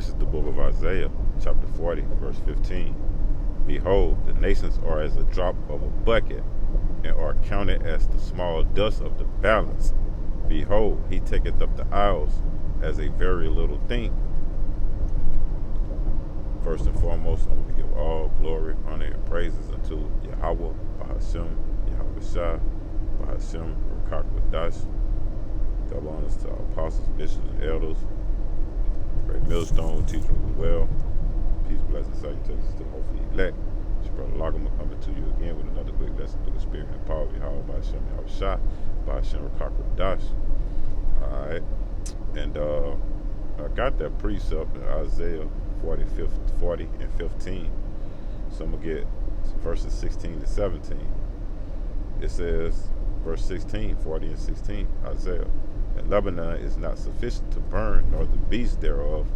This is the book of Isaiah, chapter 40, verse 15. Behold, the nations are as a drop of a bucket, and are counted as the small dust of the balance. Behold, he taketh up the isles as a very little thing. First and foremost, I'm going to give all glory, honor, and praises unto Yahweh, Bahashem, Yahweh Shah, Bahashem, Rakakwadash. Double honors to our apostles, bishops, and elders. Great millstone, teachers as well. Peace, blessings, salutations to the hopefully elect. It's your brother Logum coming to you again with another quick lesson through the spirit and power of Yahweh, Bahashem, Yahweh Shah, Bahashem, Rakakwadash. Alright. And I got that precept in Isaiah 40 and 15. So I'm going to get verses 16 to 17. It says, verse 16, 40 and 16, Isaiah. And Lebanon is not sufficient to burn, nor the beasts thereof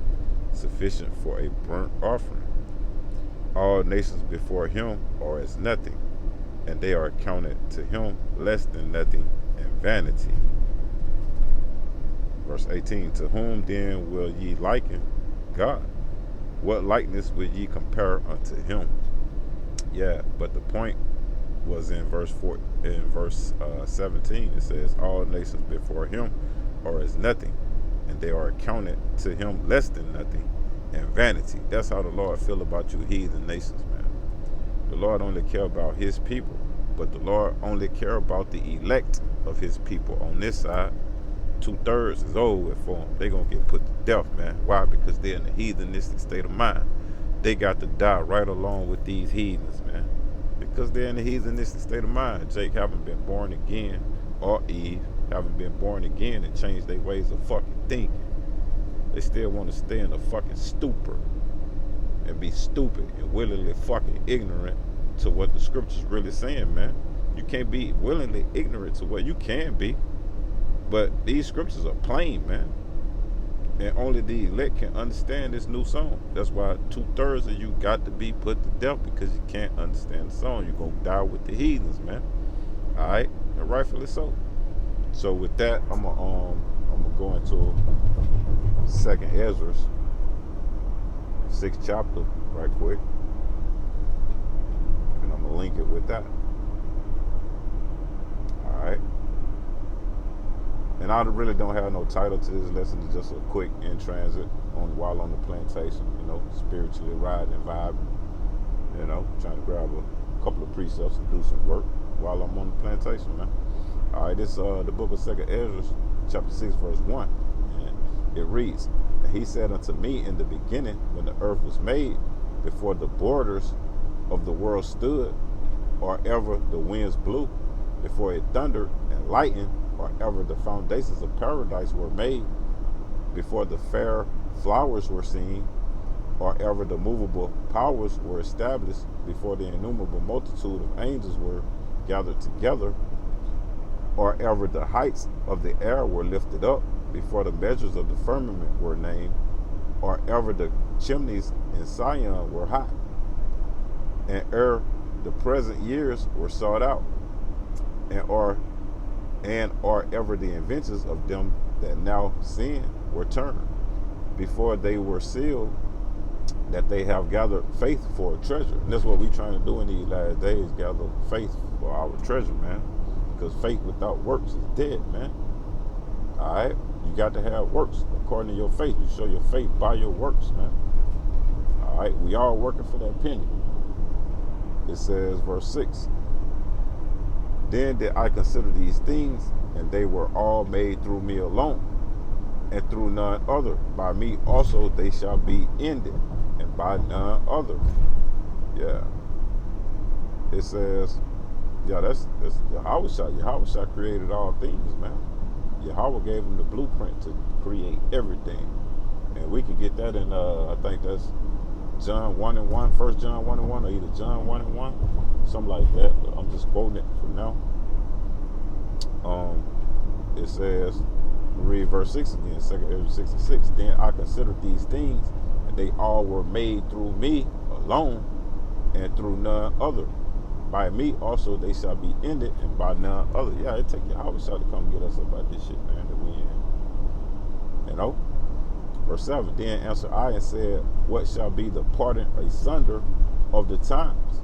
sufficient for a burnt offering. All nations before him are as nothing, and they are counted to him less than nothing and vanity. Verse 18, to whom then will ye liken God? What likeness will ye compare unto him? Yeah, but the point was in verse 17. It says, all nations before him are as nothing, and they are accounted to him less than nothing and vanity. That's how the Lord feel about you heathen nations, man. The Lord only care about his people, but the Lord only care about the elect of his people. On this side, 2/3 is over with for them. They gonna get put to death, man. Why? Because they're in a heathenistic state of mind. They got to die right along with these heathens, man. Because they're in a heathenistic state of mind. Jake haven't been born again, or Eve haven't been born again and changed their ways of fucking thinking. They still want to stay in a fucking stupor and be stupid and willingly fucking ignorant to what the scripture's really saying, man. You can't be willingly ignorant to what you can be. But these scriptures are plain, man. And only the elect can understand this new song. That's why 2/3 of you got to be put to death, because you can't understand the song. You're going to die with the heathens, man. All right? And rightfully so. So with that, I'm gonna go into 2nd Esdras, 6th chapter, right quick. And I'm going to link it with that. All right? And I really don't have no title to this lesson. It's just a quick in transit while on the plantation, spiritually riding and vibing, trying to grab a couple of precepts and do some work while I'm on the plantation, man. All right, this the book of 2nd Esdras, chapter 6, verse 1. And it reads, and he said unto me in the beginning, when the earth was made, before the borders of the world stood, or ever the winds blew, before it thundered and lightened, or ever the foundations of paradise were made, before the fair flowers were seen, or ever the movable powers were established, before the innumerable multitude of angels were gathered together, or ever the heights of the air were lifted up, before the measures of the firmament were named, or ever the chimneys in Sion were hot, and ere the present years were sought out, and or ever the inventions of them that now sin were turned, before they were sealed, that they have gathered faith for a treasure. And that's what we're trying to do in these last days, gather faith for our treasure, man. Because faith without works is dead, man. All right? You got to have works according to your faith. You show your faith by your works, man. All right? We all working for that penny. It says, verse 6, then did I consider these things, and they were all made through me alone, and through none other. By me also they shall be ended, and by none other. Yeah. It says, that's Yahweh Shah. Yahweh Shah created all things, man. Yahweh gave him the blueprint to create everything. And we can get that in, I think that's John 1 and 1, 1 John 1 and 1, or either John 1 and 1, something like that. But I'm just quoting it for now. It says, read verse 6 again, 2nd Esdras 6 and 6. Then I considered these things, and they all were made through me alone, and through none other. By me also they shall be ended, and by none other. Yeah, it take Yahweh Shah to come get us about this shit, man, that we in. Verse 7, then answered I and said, what shall be the parting asunder of the times?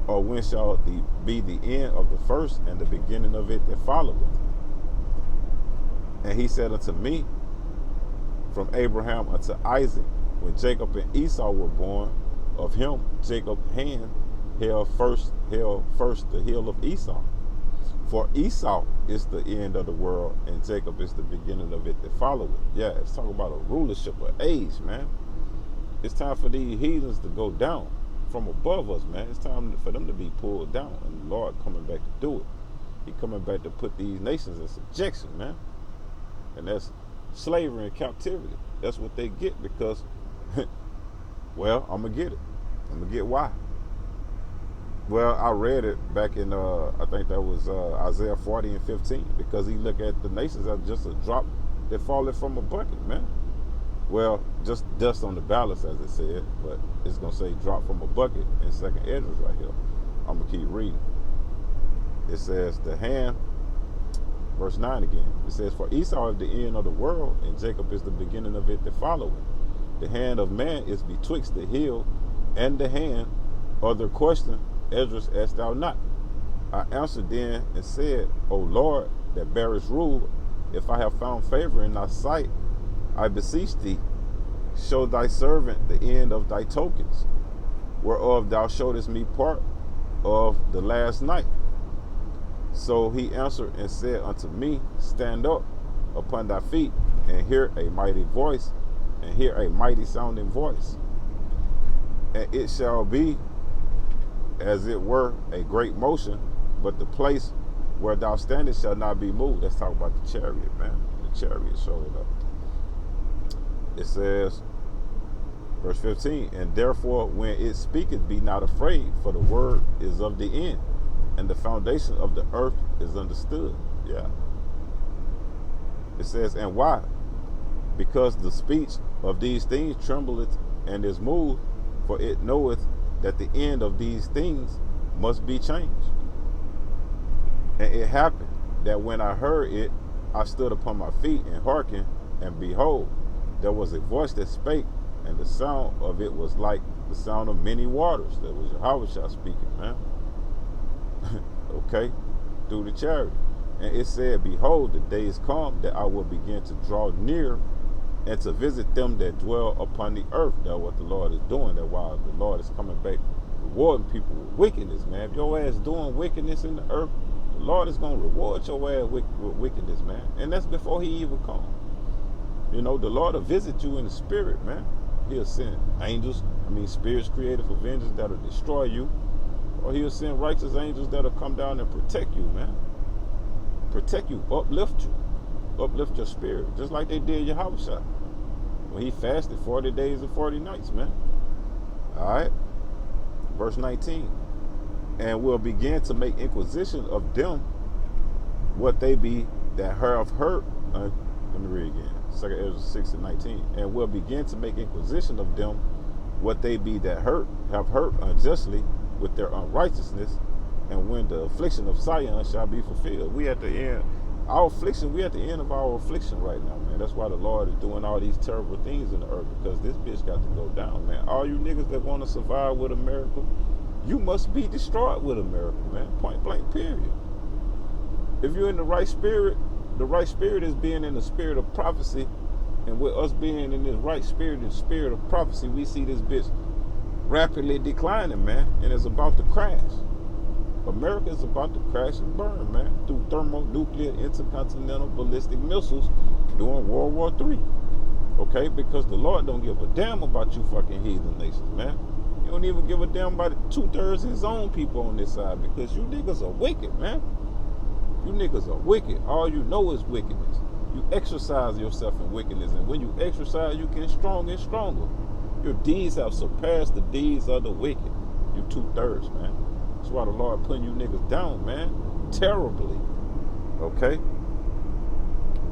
Or when shall be the end of the first and the beginning of it that followeth? And he said unto me, from Abraham unto Isaac, when Jacob and Esau were born, of him Jacob's hand held first the heel of Esau. For Esau is the end of the world, and Jacob is the beginning of it that followeth. Yeah, it's talking about a rulership of age, man. It's time for these heathens to go down from above us, man. It's time for them to be pulled down, and the Lord coming back to do it. He coming back to put these nations in subjection, man. And that's slavery and captivity. That's what they get because, well, I'm going to get it. I'm going to get why. Well, I read it back in, I think that was Isaiah 40 and 15, because he looked at the nations as just a drop that falling from a bucket, man. Well, just dust on the balance, as it said, but it's going to say drop from a bucket in 2nd Esdras right here. I'm going to keep reading. It says, the hand, verse 9 again. It says, for Esau is the end of the world, and Jacob is the beginning of it that followeth. The hand of man is betwixt the heel and the hand. Other question, Esdras, asked thou not? I answered then and said, O Lord, that bearest rule, if I have found favor in thy sight, I beseech thee, show thy servant the end of thy tokens, whereof thou showedest me part of the last night. So he answered and said unto me, stand up upon thy feet, and hear a mighty voice, and hear a mighty sounding voice. And it shall be as it were a great motion, but the place where thou standest shall not be moved. Let's talk about the chariot, man. The chariot showed up. It says, verse 15, and therefore when it speaketh, be not afraid, for the word is of the end, and the foundation of the earth is understood. Yeah. It says, and why? Because the speech of these things trembleth and is moved, for it knoweth that the end of these things must be changed. And it happened that when I heard it, I stood upon my feet and hearkened, and behold, there was a voice that spake, and the sound of it was like the sound of many waters. That was Yahweh speaking, man. Okay, through the chariot. And it said, behold, the day is come that I will begin to draw near and to visit them that dwell upon the earth. That's what the Lord is doing. That's why the Lord is coming back, rewarding people with wickedness, man. If your ass doing wickedness in the earth, the Lord is going to reward your ass with wickedness, man. And that's before he even comes. You know, the Lord will visit you in the spirit, man. He'll send angels, spirits created for vengeance that'll destroy you. Or he'll send righteous angels that'll come down and protect you, man. Protect you, uplift your spirit, just like they did Yahweh when he fasted 40 days and 40 nights, man. All right, verse 19, and will begin to make inquisition of them what they be that have heard. Let me read again. 2 Esdras 6 and 19, and will begin to make inquisition of them what they be that have hurt unjustly with their unrighteousness, and when the affliction of Zion shall be fulfilled. We at the end, our affliction, we at the end of our affliction right now, man. That's why the Lord is doing all these terrible things in the earth, because this bitch got to go down, man. All you niggas that want to survive with America, you must be destroyed with America, man. Point blank, period. If you're in the right spirit is being in the spirit of prophecy, and with us being in this right spirit, the spirit of prophecy, we see this bitch rapidly declining, man, and it's about to crash. America is about to crash and burn, man, through thermonuclear intercontinental ballistic missiles during World War III. Okay, because the Lord don't give a damn about you fucking heathen nations, man. He don't even give a damn about 2/3 of his own people on this side, because you niggas are wicked, man. You niggas are wicked. All you know is wickedness. You exercise yourself in wickedness, and when you exercise, you get stronger and stronger. Your deeds have surpassed the deeds of the wicked. You 2/3, man. That's why the Lord putting you niggas down, man. Terribly. Okay?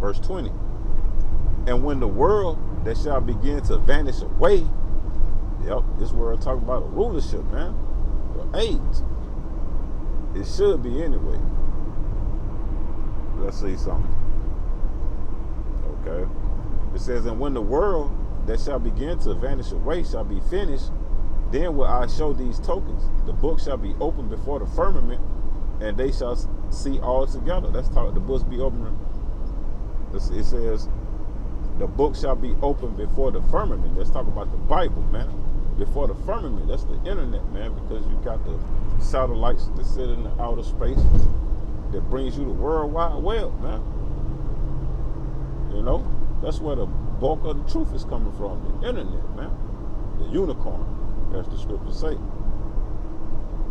Verse 20. And when the world that shall begin to vanish away, yep, this world talking about a rulership, man. For age. It should be anyway. Let's see something. Okay? It says, and when the world that shall begin to vanish away shall be finished, then will I show these tokens. The book shall be opened before the firmament, and they shall see all together. That's talking. The books be open. It says the book shall be opened before the firmament. Let's talk about the Bible, man. Before the firmament, that's the internet, man, because you got the satellites that sit in the outer space that brings you the World Wide Web, man. You know, that's where the bulk of the truth is coming from, the internet, man. The unicorn, as the scriptures say.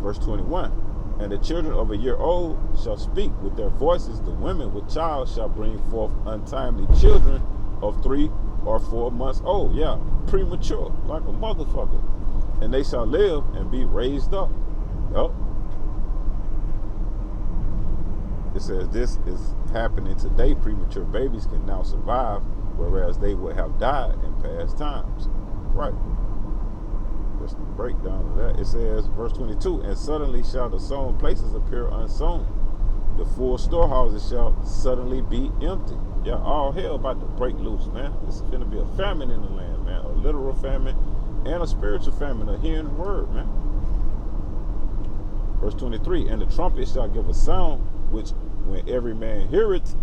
Verse 21, and the children of a year old shall speak with their voices. The women with child shall bring forth untimely children of 3 or 4 months old. Yeah, premature, like a motherfucker. And they shall live and be raised up. Yup. It says this is happening today. Premature babies can now survive, whereas they would have died in past times. Right. That's the breakdown of that. It says, verse 22, and suddenly shall the sown places appear unsown. The full storehouses shall suddenly be empty. Yeah, all hell about to break loose, man. It's going to be a famine in the land, man. A literal famine and a spiritual famine of hearing the word, man. Verse 23, and the trumpet shall give a sound, which when every man hear it,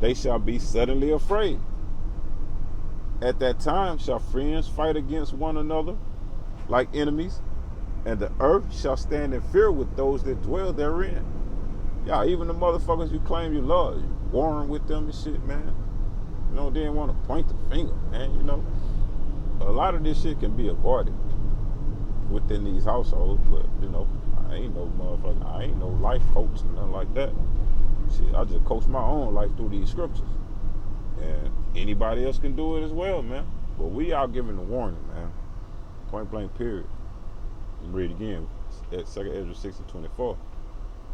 they shall be suddenly afraid. At that time shall friends fight against one another like enemies, and the earth shall stand in fear with those that dwell therein. Yeah, even the motherfuckers you claim you love, you warring with them and shit, man. You know, they didn't want to point the finger, man. You know, a lot of this shit can be avoided within these households, but you know, I ain't no motherfucker. I ain't no life coach and nothing like that. Shit, I just coach my own life through these scriptures, and anybody else can do it as well, man. But we are giving the warning, man. Point blank, period. Read again at 2 Esdras 6:24.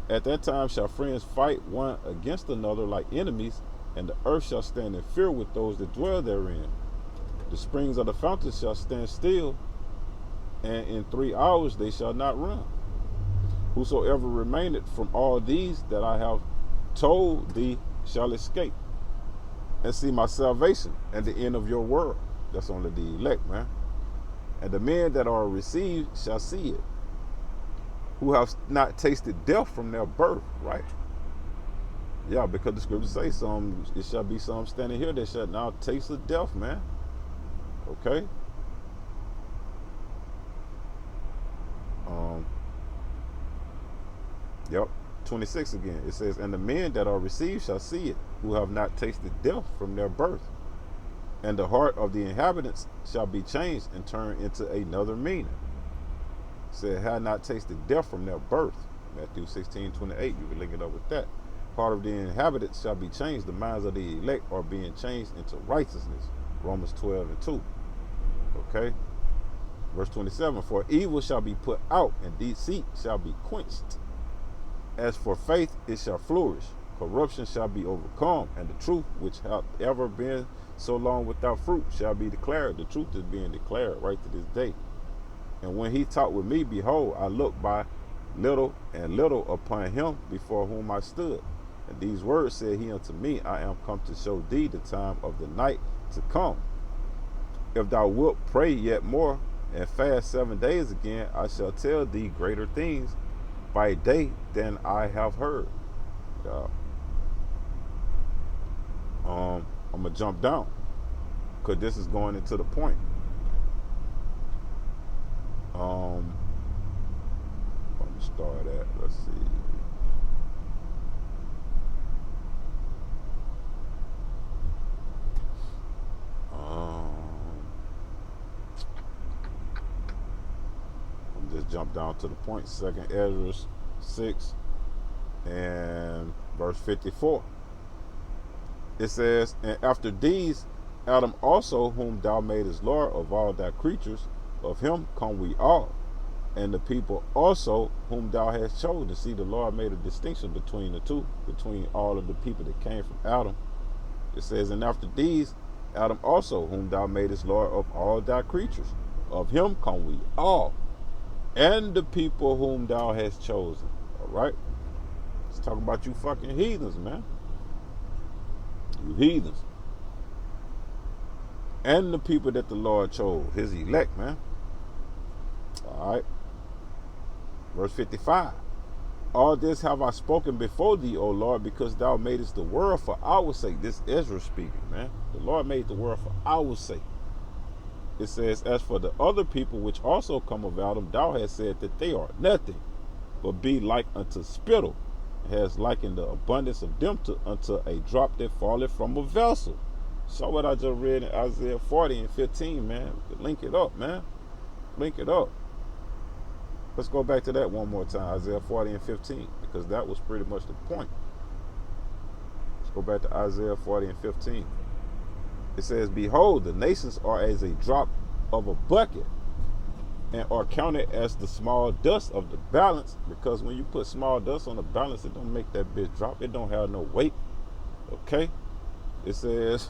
At that time shall friends fight one against another like enemies, and the earth shall stand in fear with those that dwell therein. The springs of the fountains shall stand still, and in 3 hours they shall not run. Whosoever remaineth from all these that I have told thee shall escape, and see my salvation and the end of your world. That's only the elect, man. And the men that are received shall see it, who have not tasted death from their birth. Right. Yeah, because the scriptures say some, it shall be some standing here that shall now taste of death, man. Okay. Yep. 26 again. It says, and the men that are received shall see it, who have not tasted death from their birth. And the heart of the inhabitants shall be changed and turned into another meaning. It said, had not tasted death from their birth. Matthew 16:28. You can link it up with that. Part of the inhabitants shall be changed. The minds of the elect are being changed into righteousness. Romans 12:2. Okay. Verse 27. For evil shall be put out, and deceit shall be quenched. As for faith, it shall flourish. Corruption shall be overcome, and the truth, which hath ever been so long without fruit, shall be declared. The truth is being declared right to this day. And when he talked with me, behold, I looked by little and little upon him before whom I stood. And these words said he unto me, I am come to show thee the time of the night to come. If thou wilt pray yet more, and fast 7 days again, I shall tell thee greater things by day than I have heard. I'm gonna jump down because this is going into the point. Let me start at, let's see. I'm just jump down to the point. 2 Esdras 6 and verse 54. It says, and after these, Adam also, whom thou madest Lord of all thy creatures, of him come we all, and the people also, whom thou hast chosen. See, the Lord made a distinction between the two, between all of the people that came from Adam. It says, and after these, Adam also, whom thou madest Lord of all thy creatures, of him come we all, and the people whom thou hast chosen. All right? Let's talk about you fucking heathens, man. You heathens. and the people that the Lord chose, his elect, man. All right. Verse 55. All this have I spoken before thee, O Lord, because thou madest the world for our sake. This Esdras speaking, man. The Lord made the world for our sake. It says, as for the other people which also come of Adam, thou hast said that they are nothing, but be like unto spittle, has likened the abundance of them unto a drop that falleth from a vessel. So what I just read in Isaiah 40 and 15, man. Link it up, man. Link it up. Let's go back to that one more time, Isaiah 40 and 15, because that was pretty much the point. Let's go back to Isaiah 40 and 15. It says, behold, the nations are as a drop of a bucket, and are counted as the small dust of the balance, because when you put small dust on the balance, it don't make that bitch drop. It don't have no weight. Okay? It says,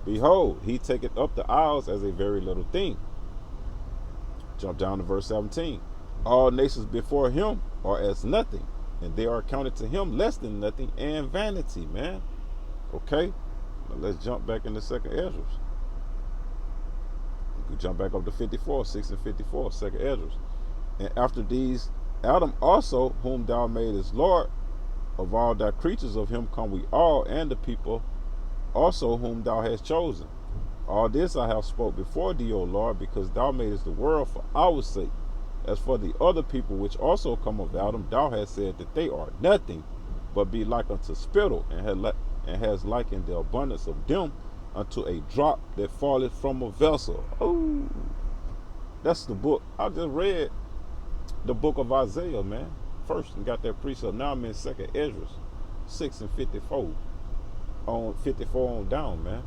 behold, he taketh up the isles as a very little thing. Jump down to verse 17. All nations before him are as nothing, and they are counted to him less than nothing and vanity, man. Okay? Now let's jump back into second Esdras. We can jump back up to 54, 6 and 54, second Esdras. And after these, Adam also, whom thou madest Lord, of all thy creatures of him come we all, and the people also whom thou hast chosen. All this I have spoke before thee, O Lord, because thou madest the world for our sake. As for the other people which also come of Adam, thou hast said that they are nothing, but be like unto spittle, and has likened the abundance of them unto a drop that falleth from a vessel. Oh, that's the book. I just read the book of Isaiah, man. First, and got that precept. Now I'm in second Esdras, 6 and 54. On 54 on down, man.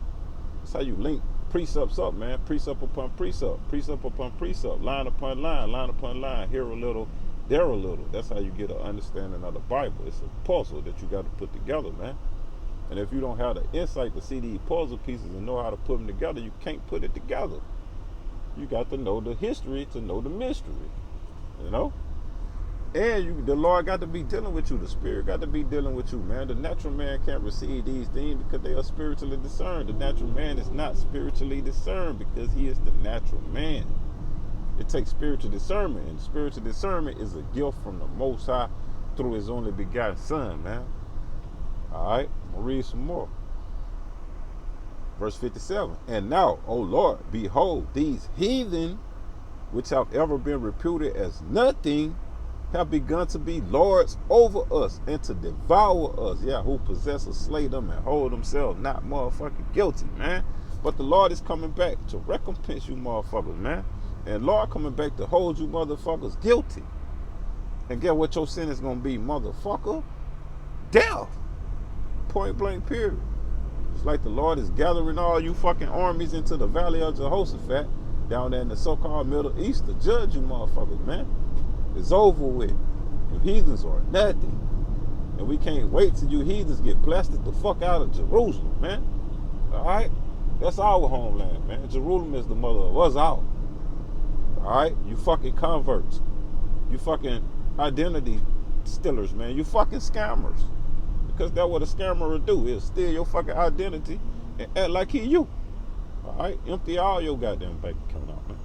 That's how you link precepts up, man. Precept upon precept, precept upon precept, line upon line, line upon line. Here a little, there a little. That's how you get an understanding of the Bible. It's a puzzle that you got to put together, man. And if you don't have the insight to see these puzzle pieces and know how to put them together, you can't put it together. You got to know the history to know the mystery, you know? And the Lord got to be dealing with you. The Spirit got to be dealing with you, man. The natural man can't receive these things because they are spiritually discerned. The natural man is not spiritually discerned because he is the natural man. It takes spiritual discernment, and spiritual discernment is a gift from the Most High through his only begotten Son, man. All right, I'm going to read some more. Verse 57. And now, O Lord, behold, these heathen, which have ever been reputed as nothing, have begun to be lords over us and to devour us. Yeah, who possess or slay them and hold themselves not motherfucking guilty, man. But the Lord is coming back to recompense you motherfuckers, man. And Lord coming back to hold you motherfuckers guilty. And get what your sin is going to be, motherfucker? Death. Point blank period. It's like the Lord is gathering all you fucking armies into the valley of Jehoshaphat down there in the so-called Middle East to judge you motherfuckers, man. It's over with. You heathens are nothing. And we can't wait till you heathens get blasted the fuck out of Jerusalem, man. Alright? That's our homeland, man. Jerusalem is the mother of us all. Alright? You fucking converts. You fucking identity stealers, man. You fucking scammers. Because that's what a scammer will do. He'll steal your fucking identity and act like he you. Alright? Empty all your goddamn bank account out, man.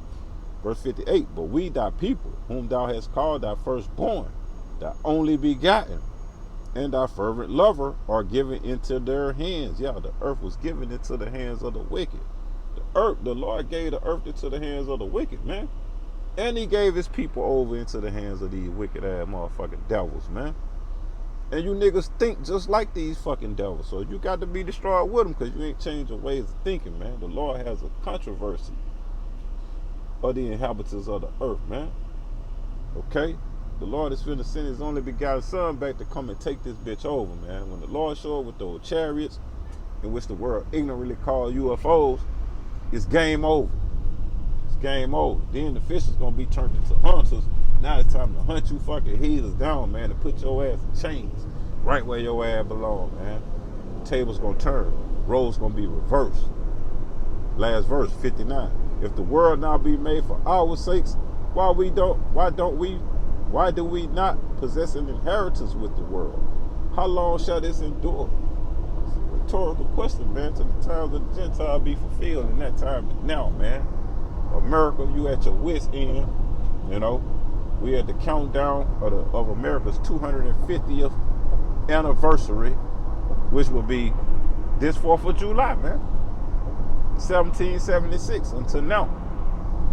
Verse 58, but we thy people, whom thou hast called thy firstborn, thy only begotten, and thy fervent lover, are given into their hands. Yeah, the earth was given into the hands of the wicked. The Lord gave the earth into the hands of the wicked, man. And he gave his people over into the hands of these wicked ass motherfucking devils, man. And you niggas think just like these fucking devils. So you got to be destroyed with them because you ain't changed your ways of thinking, man. The Lord has a controversy of the inhabitants of the earth, man. Okay? The Lord is finna send his only begotten Son back to come and take this bitch over, man. When the Lord showed up with those chariots, in which the world ignorantly called UFOs, it's game over. It's game over. Then the fish is gonna be turned into hunters. Now it's time to hunt you fucking heathens down, man, and put your ass in chains right where your ass belong, man. The table's gonna turn. Roles gonna be reversed. Last verse, 59. If the world now be made for our sakes, why do we not possess an inheritance with the world? How long shall this endure? rhetorical question, man. To the times of the Gentile be fulfilled, and that time is now, man. America, you at your wit's end. You know, we at the countdown of America's 250th anniversary, which will be this 4th of July, man. 1776 until now.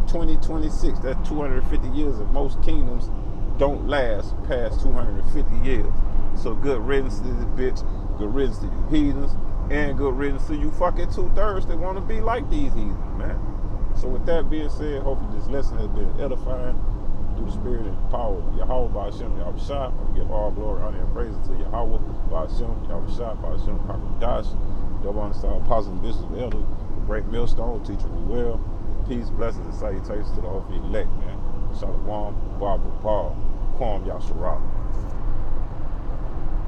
2026, that's 250 years, and most kingdoms don't last past 250 years. So good riddance to this bitch, good riddance to you heathens, and good riddance to you fucking 2/3 that want to be like these heathens, man. So with that being said, hopefully this lesson has been edifying through the spirit and power of Yahweh Ba'Shem Yahushua. I give all glory, honor, and praise to Yahweh Ba'Shem Yahushua Ba'Shem Hakadash. Double understand apostle and bishop elder, the great millstone, teacher we well. Peace, blessings, and salutations to the whole elect, man. Shalom, Barbara, Paul, Kwam Yasharah.